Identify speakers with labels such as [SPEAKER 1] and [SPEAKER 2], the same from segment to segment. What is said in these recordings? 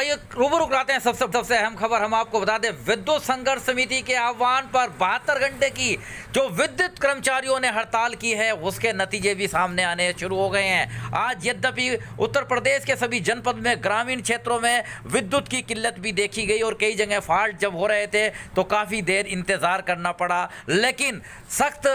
[SPEAKER 1] आइए रूबरू कराते हैं सबसे अहम खबर। हम आपको बता दें, विद्युत संघर्ष समिति के आह्वान पर 72 घंटे की जो विद्युत कर्मचारियों ने हड़ताल की है उसके नतीजे भी सामने आने शुरू हो गए हैं। आज यद्यपि उत्तर प्रदेश के सभी जनपद में ग्रामीण क्षेत्रों में विद्युत की किल्लत भी देखी गई और कई जगह फॉल्ट जब हो रहे थे तो काफ़ी देर इंतज़ार करना पड़ा, लेकिन सख्त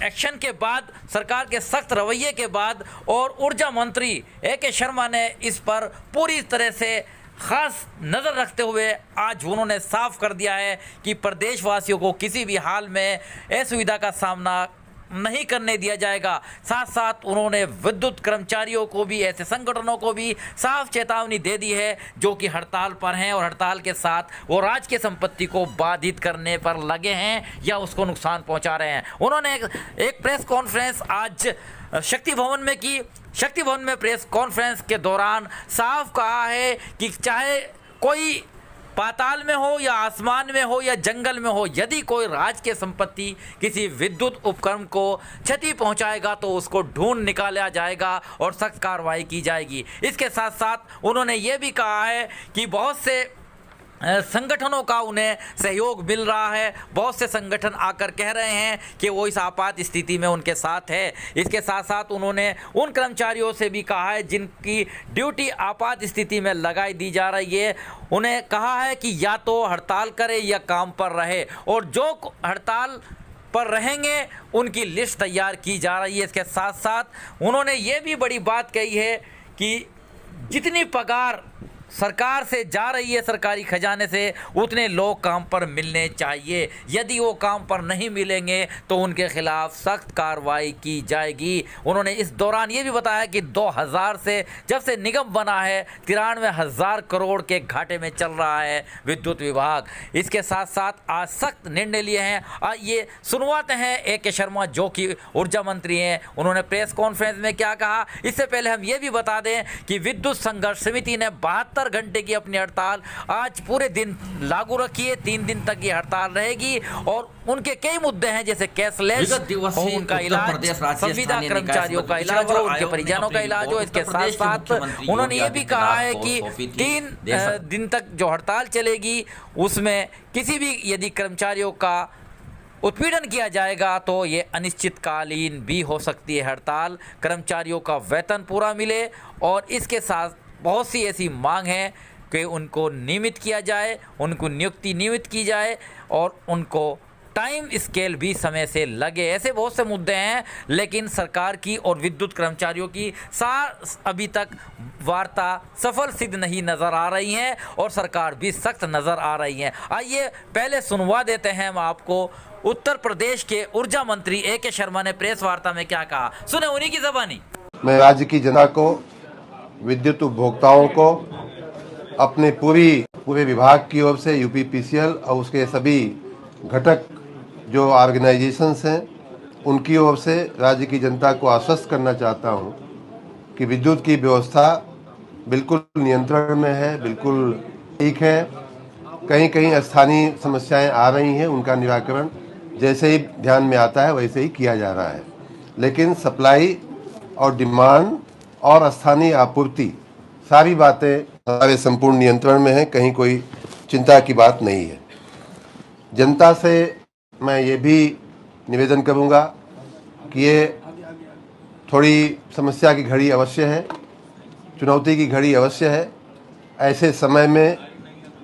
[SPEAKER 1] एक्शन के बाद, सरकार के सख्त रवैये के बाद और ऊर्जा मंत्री ए.के. शर्मा ने इस पर पूरी तरह से खास नज़र रखते हुए आज उन्होंने साफ कर दिया है कि प्रदेशवासियों को किसी भी हाल में असुविधा का सामना नहीं करने दिया जाएगा। साथ साथ उन्होंने विद्युत कर्मचारियों को भी, ऐसे संगठनों को भी साफ चेतावनी दे दी है जो कि हड़ताल पर हैं और हड़ताल के साथ वो राज्य की संपत्ति को बाधित करने पर लगे हैं या उसको नुकसान पहुंचा रहे हैं। उन्होंने एक प्रेस कॉन्फ्रेंस आज शक्ति भवन में की। शक्ति भवन में प्रेस कॉन्फ्रेंस के दौरान साफ कहा है कि चाहे कोई पाताल में हो या आसमान में हो या जंगल में हो, यदि कोई राज्य की संपत्ति किसी विद्युत उपकरण को क्षति पहुंचाएगा तो उसको ढूंढ निकाला जाएगा और सख्त कार्रवाई की जाएगी। इसके साथ साथ उन्होंने ये भी कहा है कि बहुत से संगठनों का उन्हें सहयोग मिल रहा है। बहुत से संगठन आकर कह रहे हैं कि वो इस आपात स्थिति में उनके साथ है। इसके साथ साथ उन्होंने उन कर्मचारियों से भी कहा है जिनकी ड्यूटी आपात स्थिति में लगाई दी जा रही है, उन्हें कहा है कि या तो हड़ताल करे या काम पर रहे, और जो हड़ताल पर रहेंगे उनकी लिस्ट तैयार की जा रही है। इसके साथ साथ उन्होंने ये भी बड़ी बात कही है कि जितनी पगार सरकार से जा रही है, सरकारी खजाने से, उतने लोग काम पर मिलने चाहिए। यदि वो काम पर नहीं मिलेंगे तो उनके खिलाफ सख्त कार्रवाई की जाएगी। उन्होंने इस दौरान ये भी बताया कि 2000 से जब से निगम बना है 93,000 करोड़ के घाटे में चल रहा है विद्युत विभाग। इसके साथ साथ आज सख्त निर्णय लिए हैं। आइए सुनवाते हैं ए.के. शर्मा जो कि ऊर्जा मंत्री हैं, उन्होंने प्रेस कॉन्फ्रेंस में क्या कहा। इससे पहले हम ये भी बता दें कि विद्युत संघर्ष समिति ने 72 घंटे की अपनी हड़ताल आज पूरे दिन लागू रखी है। 3 दिन तक ये हड़ताल रहेगी और उनके कई मुद्दे हैं जैसे कैशलेस हो, उनका इलाज, संविदा कर्मचारियों का इलाज हो, उनके परिजनों का इलाज हो। इसके साथ साथ उन्होंने ये भी कहा है कि 3 दिन तक जो हड़ताल चलेगी उसमें किसी भी यदि कर्मचारियों का उत्पीड़न किया जाएगा तो ये अनिश्चितकालीन भी हो सकती है हड़ताल। कर्मचारियों का वेतन पूरा मिले और इसके साथ बहुत सी ऐसी मांग है कि उनको नियमित किया जाए, उनको नियुक्ति नियमित की जाए और उनको टाइम स्केल भी समय से लगे। ऐसे बहुत से मुद्दे हैं, लेकिन सरकार की और विद्युत कर्मचारियों की अभी तक वार्ता सफल सिद्ध नहीं नज़र आ रही हैं और सरकार भी सख्त नज़र आ रही है। आइए पहले सुनवा देते हैं हम आपको उत्तर प्रदेश के ऊर्जा मंत्री ए.के. शर्मा ने प्रेस वार्ता में क्या कहा, सुने उन्हीं की ज़बानी।
[SPEAKER 2] मैं राज्य की जनता को, विद्युत उपभोक्ताओं को, अपने पूरे विभाग की ओर से यूपीपीसीएल और उसके सभी घटक जो ऑर्गेनाइजेशंस हैं उनकी ओर से राज्य की जनता को आश्वस्त करना चाहता हूं कि विद्युत की व्यवस्था बिल्कुल नियंत्रण में है, बिल्कुल ठीक है। कहीं कहीं स्थानीय समस्याएं आ रही हैं, उनका निराकरण जैसे ही ध्यान में आता है वैसे ही किया जा रहा है, लेकिन सप्लाई और डिमांड और स्थानीय आपूर्ति सारी बातें हमारे संपूर्ण नियंत्रण में है, कहीं कोई चिंता की बात नहीं है। जनता से मैं ये भी निवेदन करूंगा कि ये थोड़ी समस्या की घड़ी अवश्य है, चुनौती की घड़ी अवश्य है। ऐसे समय में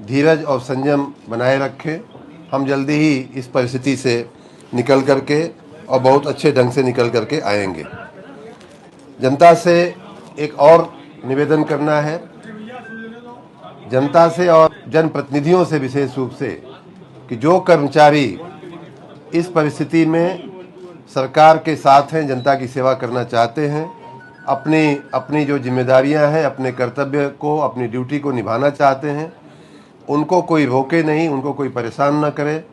[SPEAKER 2] धीरज और संयम बनाए रखें। हम जल्दी ही इस परिस्थिति से निकल करके और बहुत अच्छे ढंग से निकल करके आएंगे। जनता से एक और निवेदन करना है, जनता से और जनप्रतिनिधियों से विशेष रूप से, कि जो कर्मचारी इस परिस्थिति में सरकार के साथ हैं, जनता की सेवा करना चाहते हैं, अपनी जो जिम्मेदारियां हैं, अपने कर्तव्य को, अपनी ड्यूटी को निभाना चाहते हैं, उनको कोई रोके नहीं, उनको कोई परेशान न करे।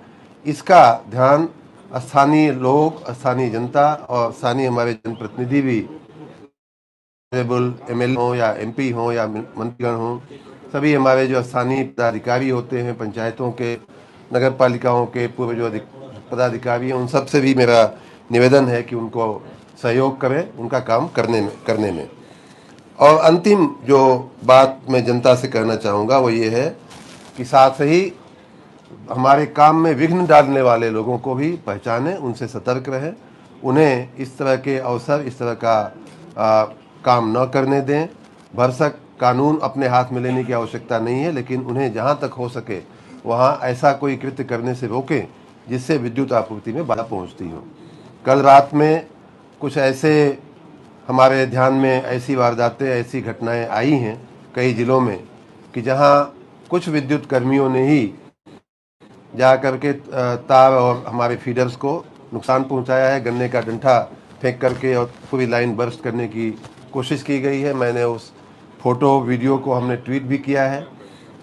[SPEAKER 2] इसका ध्यान स्थानीय लोग, स्थानीय जनता और स्थानीय हमारे जनप्रतिनिधि भी, एमएलए हो या एमपी हो या मंत्रीगण हो, सभी हमारे जो स्थानीय पदाधिकारी होते हैं, पंचायतों के, नगर पालिकाओं के पूर्व जो पदाधिकारी हैं, उन सब से भी मेरा निवेदन है कि उनको सहयोग करें उनका काम करने में। और अंतिम जो बात मैं जनता से कहना चाहूँगा वो ये है कि साथ ही हमारे काम में विघ्न डालने वाले लोगों को भी पहचानें, उनसे सतर्क रहें, उन्हें इस तरह के अवसर, इस तरह का काम न करने दें। भरसक कानून अपने हाथ में लेने की आवश्यकता नहीं है, लेकिन उन्हें जहाँ तक हो सके वहाँ ऐसा कोई कृत्य करने से रोकें जिससे विद्युत आपूर्ति में बाधा पहुँचती हो। कल रात में कुछ ऐसे हमारे ध्यान में ऐसी वारदातें, ऐसी घटनाएं आई हैं कई ज़िलों में कि जहाँ कुछ विद्युत कर्मियों ने ही जा करके तार और हमारे फीडर्स को नुकसान पहुंचाया है। गन्ने का डंठा फेंक करके और पूरी लाइन बर्स्ट करने की कोशिश की गई है। मैंने उस फोटो वीडियो को हमने ट्वीट भी किया है।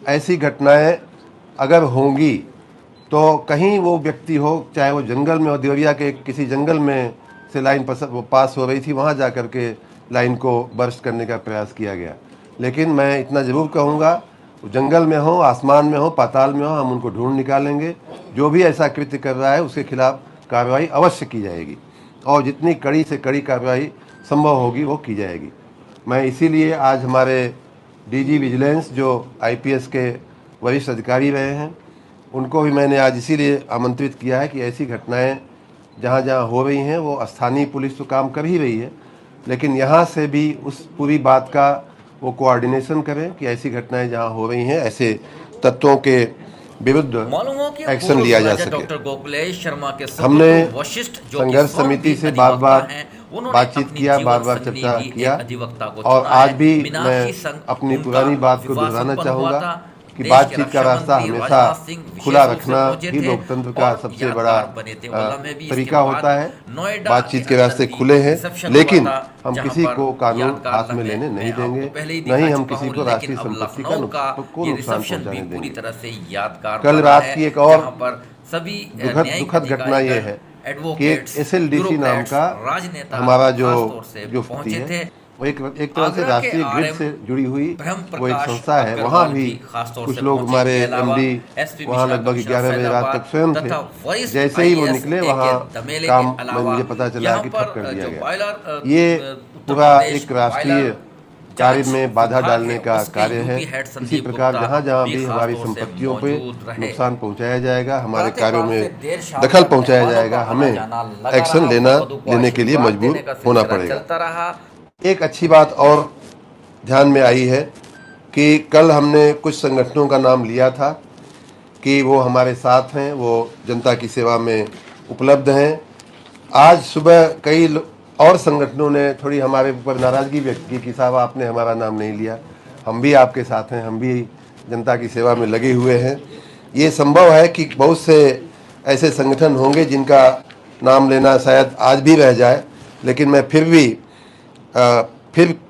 [SPEAKER 2] ऐसी घटनाएं अगर होंगी तो कहीं वो व्यक्ति हो, चाहे वो जंगल में हो, देवरिया के किसी जंगल में से लाइन पास हो रही थी, वहाँ जा कर के लाइन को बर्स्ट करने का प्रयास किया गया। लेकिन मैं इतना ज़रूर कहूँगा, जंगल में हो, आसमान में हो, पाताल में हो, हम उनको ढूंढ निकालेंगे। जो भी ऐसा कृत्य कर रहा है उसके खिलाफ कार्रवाई अवश्य की जाएगी और जितनी कड़ी से कड़ी कार्रवाई संभव होगी वो की जाएगी। मैं इसीलिए आज हमारे डीजी विजिलेंस जो आईपीएस के वरिष्ठ अधिकारी रहे हैं, उनको भी मैंने आज इसीलिए आमंत्रित किया है कि ऐसी घटनाएं जहाँ जहाँ हो रही हैं, वो स्थानीय पुलिस तो काम कर ही रही है, लेकिन यहाँ से भी उस पूरी बात का वो कोऑर्डिनेशन करें कि ऐसी घटनाएं जहाँ हो रही हैं ऐसे तत्वों के विरुद्ध एक्शन लिया जा सके।
[SPEAKER 1] डॉक्टर गोकुलेश शर्मा के
[SPEAKER 2] हमने संघर्ष समिति से बार बार बातचीत किया, बार बार चर्चा किया और आज भी मैं अपनी पुरानी बात को दोहराना चाहूँगा कि बातचीत का रास्ता हमेशा खुला रखना ही लोकतंत्र का सबसे बड़ा तरीका होता है। बातचीत के रास्ते खुले हैं, लेकिन हम किसी को कानून हाथ में लेने नहीं देंगे, नहीं हम किसी को राष्ट्रीय संपत्ति का नुकसान पहुंचाने देंगे। कल रात की एक और दुखद घटना ये है कि एक SLDC नाम का हमारा जो व्यक्ति है, वो एक तरह से राष्ट्रीय ग्रिड से जुड़ी हुई वो एक संस्था है। वहाँ भी कुछ लोग हमारे MD वहाँ लगभग 11 बजे रात तक स्वयं थे। जैसे ही वो निकले वहाँ काम मुझे पता चला कि ठप कर दिया गया। ये पूरा एक राष्ट्रीय कार्य में बाधा डालने का कार्य है। इसी प्रकार जहाँ जहाँ भी हमारी संपत्तियों पे नुकसान पहुँचाया जाएगा, हमारे कार्यों में दखल पहुँचाया जाएगा, हमें एक्शन लेने के लिए मजबूर होना पड़ेगा। एक अच्छी बात और ध्यान में आई है कि कल हमने कुछ संगठनों का नाम लिया था कि वो हमारे साथ हैं, वो जनता की सेवा में उपलब्ध हैं। आज सुबह कई और संगठनों ने थोड़ी हमारे ऊपर नाराज़गी व्यक्त की कि साहब आपने हमारा नाम नहीं लिया। हम भी आपके साथ हैं, हम भी जनता की सेवा में लगे हुए हैं। ये संभव है कि बहुत से ऐसे संगठन होंगे जिनका नाम लेना शायद आज भी रह जाए, लेकिन मैं फिर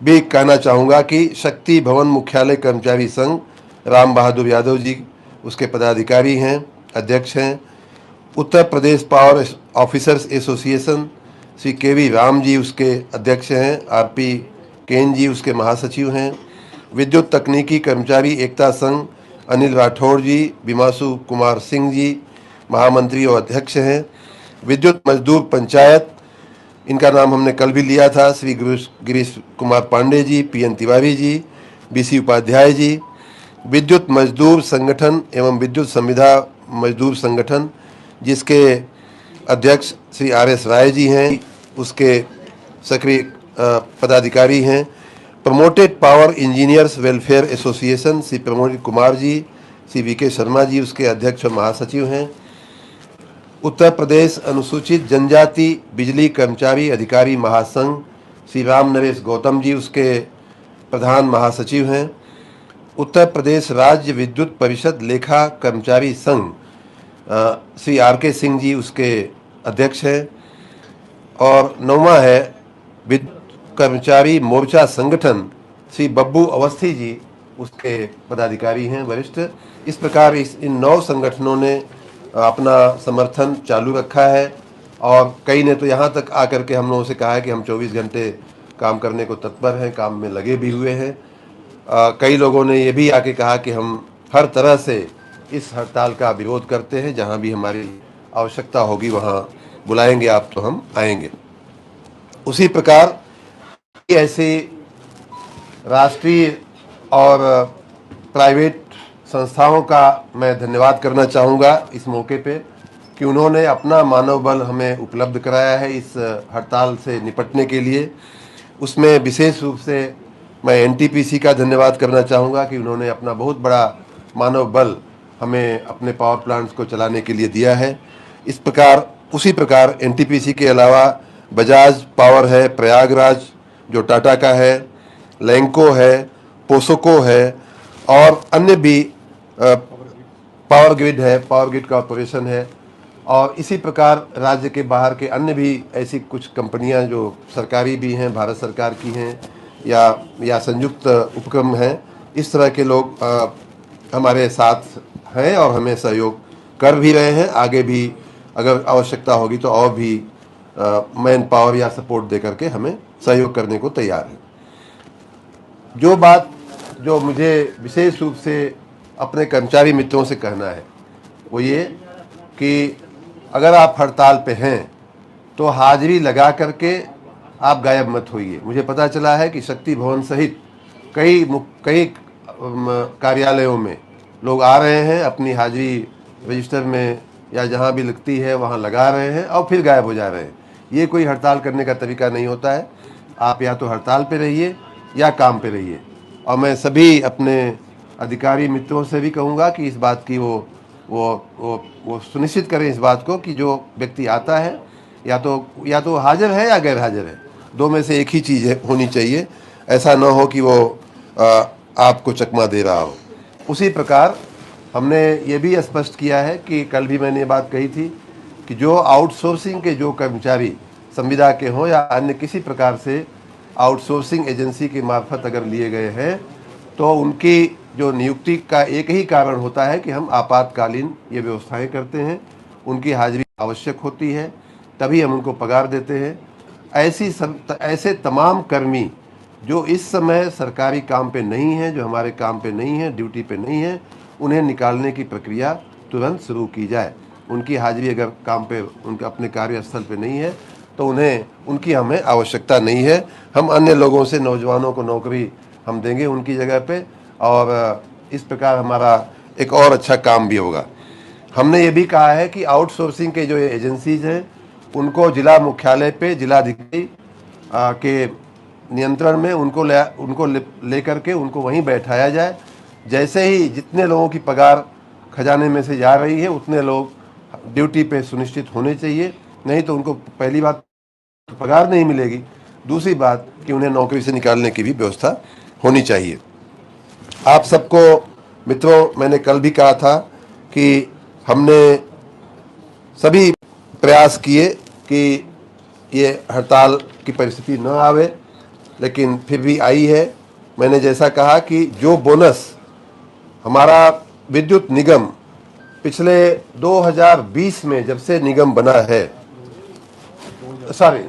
[SPEAKER 2] भी कहना चाहूँगा कि शक्ति भवन मुख्यालय कर्मचारी संघ, राम बहादुर यादव जी उसके पदाधिकारी हैं, अध्यक्ष हैं। Uttar Pradesh power officers association Shri KV Ram ji उसके अध्यक्ष हैं, RP केन जी उसके महासचिव हैं। विद्युत तकनीकी कर्मचारी एकता संघ अनिल राठौड़ जी, बिमासु कुमार सिंह जी महामंत्री और अध्यक्ष हैं। विद्युत मजदूर पंचायत, इनका नाम हमने कल भी लिया था, श्री गिरीश कुमार पांडे जी, PN तिवारी जी, BC उपाध्याय जी। विद्युत मजदूर संगठन एवं विद्युत संविदा मजदूर संगठन जिसके अध्यक्ष श्री RS राय जी हैं, उसके सक्रिय पदाधिकारी हैं। Promoted power engineers welfare association Shri Pramod Kumar ji, Shri VK Sharma ji उसके अध्यक्ष और महासचिव हैं। उत्तर प्रदेश अनुसूचित जनजाति बिजली कर्मचारी अधिकारी महासंघ श्री राम नरेश गौतम जी उसके प्रधान महासचिव हैं। उत्तर प्रदेश राज्य विद्युत परिषद लेखा कर्मचारी संघ श्री RK सिंह जी उसके अध्यक्ष हैं। और 9वां है विद्युत कर्मचारी मोर्चा संगठन श्री बब्बू अवस्थी जी उसके पदाधिकारी हैं, वरिष्ठ। इस प्रकार इन 9 संगठनों ने अपना समर्थन चालू रखा है और कई ने तो यहाँ तक आकर के हम लोगों से कहा है कि हम 24 घंटे काम करने को तत्पर हैं, काम में लगे भी हुए हैं। कई लोगों ने ये भी आके कहा कि हम हर तरह से इस हड़ताल का विरोध करते हैं, जहाँ भी हमारी आवश्यकता होगी वहाँ बुलाएंगे आप तो हम आएंगे। उसी प्रकार ऐसे राष्ट्रीय और प्राइवेट संस्थाओं का मैं धन्यवाद करना चाहूँगा इस मौके पे कि उन्होंने अपना मानव बल हमें उपलब्ध कराया है इस हड़ताल से निपटने के लिए। उसमें विशेष रूप से मैं एनटीपीसी का धन्यवाद करना चाहूँगा कि उन्होंने अपना बहुत बड़ा मानव बल हमें अपने पावर प्लांट्स को चलाने के लिए दिया है। इस प्रकार उसी प्रकार एनटीपीसी के अलावा बजाज पावर है, प्रयागराज जो टाटा का है, लैंको है, पोसोको है और अन्य भी पावर ग्रिड है, पावर ग्रिड कॉरपोरेशन है और इसी प्रकार राज्य के बाहर के अन्य भी ऐसी कुछ कंपनियां जो सरकारी भी हैं, भारत सरकार की हैं या संयुक्त उपक्रम हैं, इस तरह के लोग हमारे साथ हैं और हमें सहयोग कर भी रहे हैं। आगे भी अगर आवश्यकता होगी तो और भी मैन पावर या सपोर्ट दे करके हमें सहयोग करने को तैयार है। जो मुझे विशेष रूप से अपने कर्मचारी मित्रों से कहना है वो ये कि अगर आप हड़ताल पे हैं तो हाजिरी लगा करके आप गायब मत होइए। मुझे पता चला है कि शक्ति भवन सहित कई कार्यालयों में लोग आ रहे हैं, अपनी हाजिरी रजिस्टर में या जहां भी लगती है वहां लगा रहे हैं और फिर गायब हो जा रहे हैं। ये कोई हड़ताल करने का तरीका नहीं होता है। आप या तो हड़ताल पे रहिए या काम पे रहिए। और मैं सभी अपने अधिकारी मित्रों से भी कहूँगा कि इस बात की वो सुनिश्चित करें इस बात को कि जो व्यक्ति आता है या तो हाजिर है या गैर हाजिर है, दो में से एक ही चीज़ होनी चाहिए। ऐसा ना हो कि वो आपको चकमा दे रहा हो। उसी प्रकार हमने ये भी स्पष्ट किया है कि कल भी मैंने ये बात कही थी कि जो आउटसोर्सिंग के जो कर्मचारी संविदा के हों या अन्य किसी प्रकार से आउटसोर्सिंग एजेंसी के मार्फत अगर लिए गए हैं तो उनकी जो नियुक्ति का एक ही कारण होता है कि हम आपातकालीन ये व्यवस्थाएं करते हैं, उनकी हाजिरी आवश्यक होती है, तभी हम उनको पगार देते हैं। ऐसे तमाम कर्मी जो इस समय सरकारी काम पे नहीं हैं, जो हमारे काम पे नहीं हैं, ड्यूटी पे नहीं हैं, उन्हें निकालने की प्रक्रिया तुरंत शुरू की जाए। उनकी हाजिरी अगर काम पे उनके अपने कार्यस्थल पे नहीं है तो उनकी हमें आवश्यकता नहीं है। हम अन्य लोगों से नौजवानों को नौकरी हम देंगे उनकी जगह पे और इस प्रकार हमारा एक और अच्छा काम भी होगा। हमने ये भी कहा है कि आउटसोर्सिंग के जो एजेंसीज हैं उनको जिला मुख्यालय पे जिलाधिकारी के नियंत्रण में उनको ले करके उनको वहीं बैठाया जाए। जैसे ही जितने लोगों की पगार खजाने में से जा रही है उतने लोग ड्यूटी पे सुनिश्चित होने चाहिए, नहीं तो उनको पहली बात पगार नहीं मिलेगी, दूसरी बात कि उन्हें नौकरी से निकालने की भी व्यवस्था होनी चाहिए। आप सबको मित्रों, मैंने कल भी कहा था कि हमने सभी प्रयास किए कि ये हड़ताल की परिस्थिति न आवे, लेकिन फिर भी आई है। मैंने जैसा कहा कि जो बोनस हमारा विद्युत निगम पिछले 2020 में जब से निगम बना है,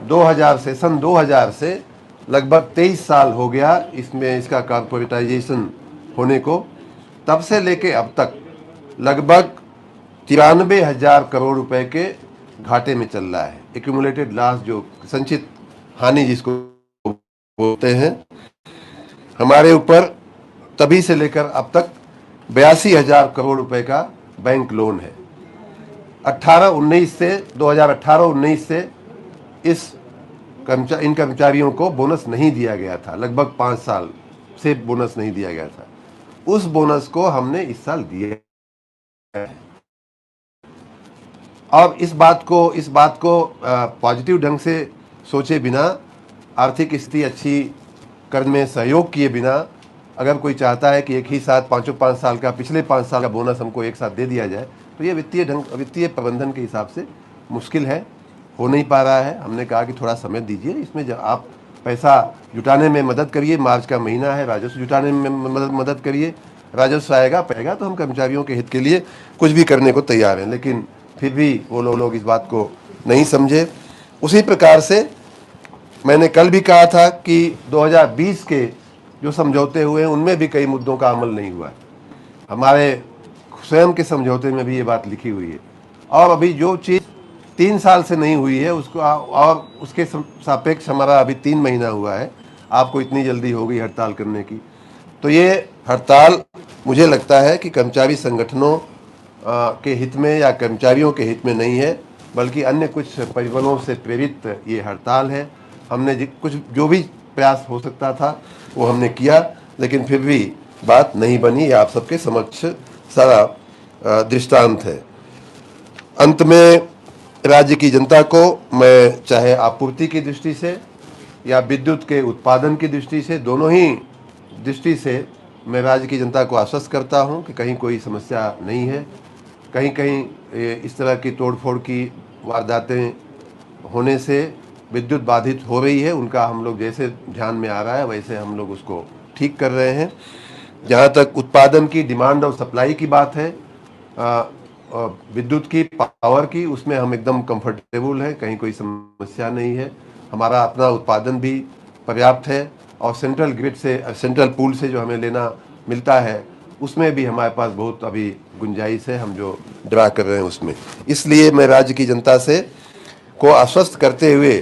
[SPEAKER 2] 2000 से लगभग 23 साल हो गया इसमें इसका कॉर्पोरेटाइजेशन होने को, तब से लेके अब तक लगभग 93,000 करोड़ रुपए के घाटे में चल रहा है। एक्यूमुलेटेड लॉस, जो संचित हानि जिसको बोलते हैं, हमारे ऊपर तभी से लेकर अब तक 82,000 करोड़ रुपए का बैंक लोन है। 2018-19 से इन कर्मचारियों को बोनस नहीं दिया गया था, लगभग 5 साल से बोनस नहीं दिया गया था। उस बोनस को हमने इस साल दिया है और इस बात को पॉजिटिव ढंग से सोचे बिना, आर्थिक स्थिति अच्छी करने में सहयोग किए बिना, अगर कोई चाहता है कि एक ही साथ 5 साल का, पिछले 5 साल का बोनस हमको एक साथ दे दिया जाए, तो ये वित्तीय प्रबंधन के हिसाब से मुश्किल है, हो नहीं पा रहा है। हमने कहा कि थोड़ा समय दीजिए, इसमें जब आप पैसा जुटाने में मदद करिए, मार्च का महीना है, राजस्व जुटाने में मदद करिए, राजस्व आएगा पाएगा तो हम कर्मचारियों के हित के लिए कुछ भी करने को तैयार हैं। लेकिन फिर भी वो लोग इस बात को नहीं समझे। उसी प्रकार से मैंने कल भी कहा था कि 2020 के जो समझौते हुए हैं उनमें भी कई मुद्दों का अमल नहीं हुआ है। हमारे स्वयं के समझौते में भी ये बात लिखी हुई है और अभी जो चीज़ 3 साल से नहीं हुई है उसको और उसके सापेक्ष हमारा अभी 3 महीना हुआ है, आपको इतनी जल्दी हो गई हड़ताल करने की। तो ये हड़ताल मुझे लगता है कि कर्मचारी संगठनों के हित में या कर्मचारियों के हित में नहीं है, बल्कि अन्य कुछ परिबलों से प्रेरित ये हड़ताल है। हमने कुछ जो भी प्रयास हो सकता था वो हमने किया, लेकिन फिर भी बात नहीं बनी। ये आप सबके समक्ष सारा दृष्टांत है। अंत में राज्य की जनता को मैं चाहे आपूर्ति की दृष्टि से या विद्युत के उत्पादन की दृष्टि से, दोनों ही दृष्टि से मैं राज्य की जनता को आश्वस्त करता हूं कि कहीं कोई समस्या नहीं है। कहीं कहीं इस तरह की तोड़फोड़ की वारदातें होने से विद्युत बाधित हो रही है, उनका हम लोग जैसे ध्यान में आ रहा है वैसे हम लोग उसको ठीक कर रहे हैं। जहाँ तक उत्पादन की, डिमांड और सप्लाई की बात है, विद्युत की, पावर की, उसमें हम एकदम कंफर्टेबल हैं, कहीं कोई समस्या नहीं है। हमारा अपना उत्पादन भी पर्याप्त है और सेंट्रल ग्रिड से, सेंट्रल पूल से जो हमें लेना मिलता है उसमें भी हमारे पास बहुत अभी गुंजाइश है, हम जो ड्रा कर रहे हैं उसमें। इसलिए मैं राज्य की जनता से को आश्वस्त करते हुए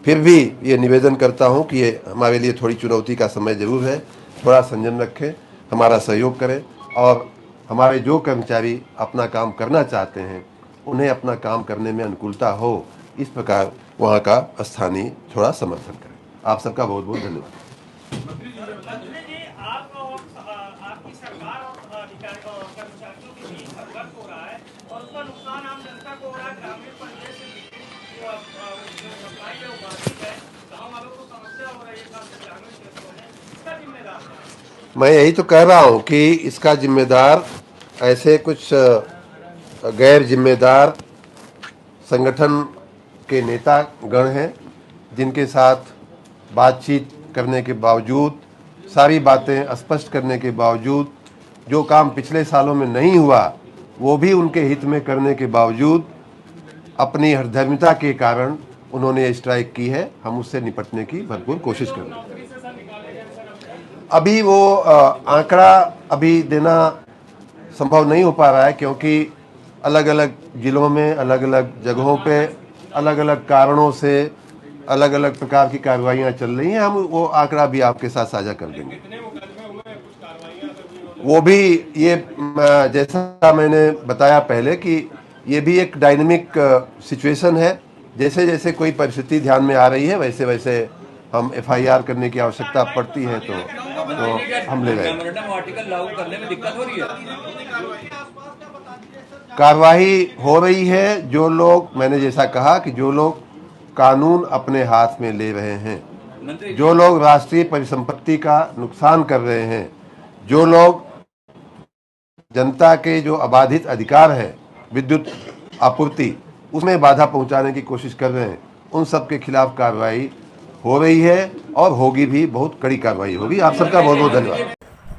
[SPEAKER 2] फिर भी ये निवेदन करता हूँ कि ये हमारे लिए थोड़ी चुनौती का समय जरूर है, थोड़ा संयम रखें, हमारा सहयोग करें और हमारे जो कर्मचारी अपना काम करना चाहते हैं उन्हें अपना काम करने में अनुकूलता हो, इस प्रकार वहाँ का स्थानीय थोड़ा समर्थन करें। आप सबका बहुत बहुत धन्यवाद।
[SPEAKER 3] मंत्री जी, आप और आपकी सरकार और अधिकारियों और कर्मचारियों के बीच संघर्ष हो रहा है और उसका नुकसान आम जनता को हो रहा है। ग्रामीण परिवेश से जो सप्लाई है वो बाधित है, गाँव वालों को समस्या हो रही है, खासकर ग्रामीण क्षेत्रों में। इसका जिम्मेदार है?
[SPEAKER 2] मैं यही तो कह रहा हूँ कि इसका जिम्मेदार ऐसे कुछ गैर जिम्मेदार संगठन के नेता गण हैं, जिनके साथ बातचीत करने के बावजूद, सारी बातें स्पष्ट करने के बावजूद, जो काम पिछले सालों में नहीं हुआ वो भी उनके हित में करने के बावजूद अपनी हठधर्मिता के कारण उन्होंने स्ट्राइक की है। हम उससे निपटने की भरपूर कोशिश कर रहे हैं। अभी वो आंकड़ा अभी देना संभव नहीं हो पा रहा है, क्योंकि अलग अलग जिलों में, अलग अलग जगहों पे, अलग अलग कारणों से अलग अलग प्रकार की कार्रवाइयाँ चल रही हैं। हम वो आंकड़ा भी आपके साथ साझा कर देंगे। वो भी ये जैसा मैंने बताया पहले कि ये भी एक डायनेमिक सिचुएशन है। जैसे जैसे कोई परिस्थिति ध्यान में आ रही है वैसे वैसे हम FIR करने की आवश्यकता पड़ती है तो हम ले रहे हैं।
[SPEAKER 4] आर्टिकल लागू करने में दिक्कत हो रही है।
[SPEAKER 2] कार्रवाई हो रही है। जो लोग, मैंने जैसा कहा कि जो लोग कानून अपने हाथ में ले रहे हैं, जो लोग राष्ट्रीय परिसंपत्ति का नुकसान कर रहे हैं, जो लोग जनता के जो अबाधित अधिकार है विद्युत आपूर्ति, उसमें बाधा पहुंचाने की कोशिश कर रहे हैं, उन सब के खिलाफ कार्रवाई हो रही है और होगी भी, बहुत कड़ी कार्रवाई होगी। आप सबका बहुत बहुत धन्यवाद।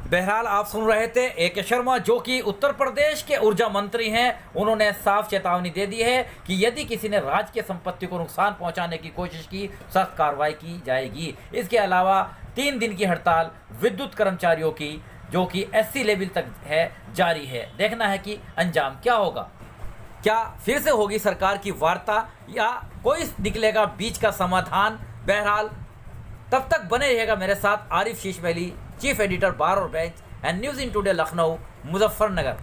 [SPEAKER 1] बहरहाल आप सुन रहे थे AK शर्मा, जो कि उत्तर प्रदेश के ऊर्जा मंत्री हैं। उन्होंने साफ चेतावनी दे दी है कि यदि किसी ने राज्य की संपत्ति को नुकसान पहुंचाने की कोशिश की, सख्त कार्रवाई की जाएगी। इसके अलावा 3 दिन की हड़ताल विद्युत कर्मचारियों की, जो कि SC लेवल तक है, जारी है। देखना है कि अंजाम क्या होगा। क्या फिर से होगी सरकार की वार्ता या कोई निकलेगा बीच का समाधान? बहरहाल तब तक बने रहिएगा मेरे साथ। आरिफ शीश महली, चीफ एडिटर बार और bench and news in today Lucknow, Muzaffarnagar.